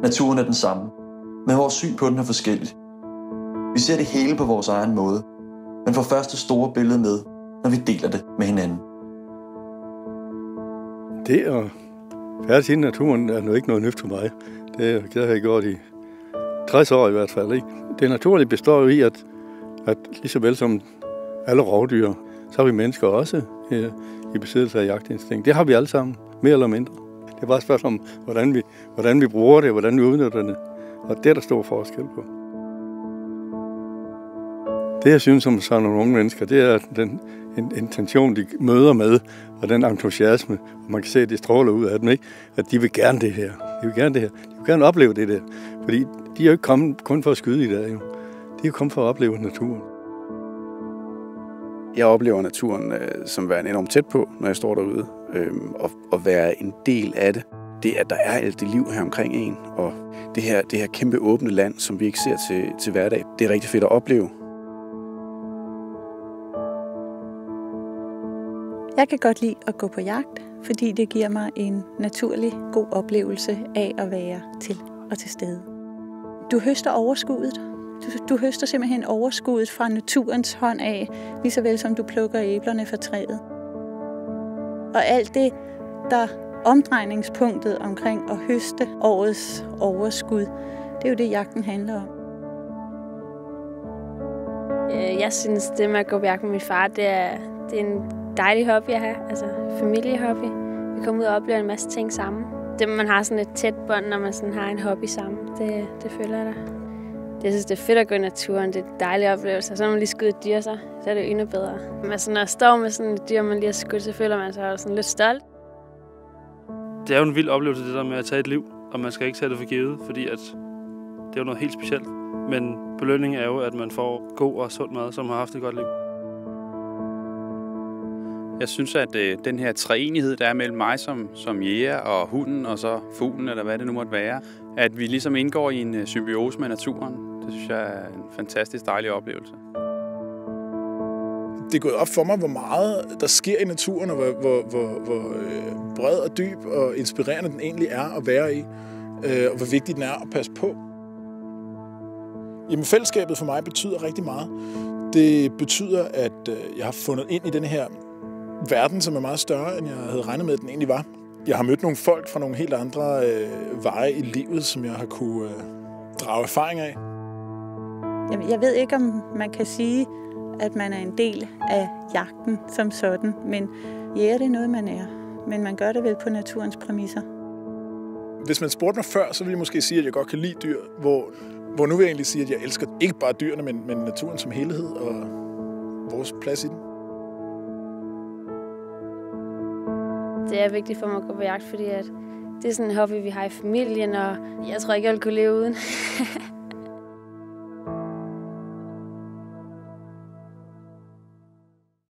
Naturen er den samme, men vores syn på den er forskelligt. Vi ser det hele på vores egen måde, men får først det store billede med, når vi deler det med hinanden. Det at færdes i naturen er nu ikke noget nyt for mig. Det har jeg gjort i 60 år i hvert fald. Ikke? Det naturlige består jo i, at lige så vel som alle rovdyr, så har vi mennesker også i besiddelse af jagtinstinkt. Det har vi alle sammen, mere eller mindre. Det er bare et spørgsmål om, hvordan vi bruger det, hvordan vi udnytter det. Og det er der stor forskel på. Det, jeg synes om sådan nogle unge mennesker, det er den intention, de møder med, og den entusiasme, og man kan se, at de stråler ud af dem, ikke? At de vil gerne det her. De vil gerne opleve det der. Fordi de er jo ikke kommet kun for at skyde i dag, jo. De er jo kommet for at opleve naturen. Jeg oplever naturen som værende enormt tæt på, når jeg står derude, og være en del af det. Det, at der er alt det liv her omkring en, og det her kæmpe åbne land, som vi ikke ser til hverdag, det er rigtig fedt at opleve. Jeg kan godt lide at gå på jagt, fordi det giver mig en naturlig god oplevelse af at være til og til stede. Du høster overskuddet. Du høster simpelthen overskuddet fra naturens hånd af, lige så vel som du plukker æblerne fra træet. Og alt det, der omdrejningspunktet omkring at høste årets overskud, det er jo det, jagten handler om. Jeg synes, det med at gå på jagt med min far, det er en dejlig hobby at have, altså familiehobby. Vi kommer ud og oplever en masse ting sammen. Det, man har sådan et tæt bånd, når man sådan har en hobby sammen, det føler jeg da. Jeg synes, det er fedt at gå i naturen. Det er en dejlig oplevelse. Så når man lige skudt et dyr, så er det endnu bedre. Men sådan, når man står med sådan et dyr, man lige har skudt, så føler man sig sådan lidt stolt. Det er jo en vild oplevelse, det der med at tage et liv, og man skal ikke tage det for givet, fordi at det er jo noget helt specielt. Men belønningen er jo, at man får god og sund mad, som har haft et godt liv. Jeg synes, at den her treenighed, der er mellem mig som jæger og hunden, og så fuglen, eller hvad det nu måtte være, at vi ligesom indgår i en symbiose med naturen, det synes jeg er en fantastisk dejlig oplevelse. Det er gået op for mig, hvor meget der sker i naturen, og hvor bred og dyb og inspirerende den egentlig er at være i, og hvor vigtig den er at passe på. Jamen, fællesskabet for mig betyder rigtig meget. Det betyder, at jeg har fundet ind i den her verden, som er meget større, end jeg havde regnet med, at den egentlig var. Jeg har mødt nogle folk fra nogle helt andre veje i livet, som jeg har kunne drage erfaring af. Jamen, jeg ved ikke, om man kan sige, at man er en del af jagten som sådan, men jæger, det er noget, man er. Men man gør det vel på naturens præmisser. Hvis man spurgte mig før, så ville jeg måske sige, at jeg godt kan lide dyr, hvor nu vil jeg egentlig sige, at jeg elsker ikke bare dyrene, men naturen som helhed og vores plads i den. Det er vigtigt for mig at gå på jagt, fordi at det er sådan en hobby, vi har i familien, og jeg tror ikke, jeg vil kunne leve uden.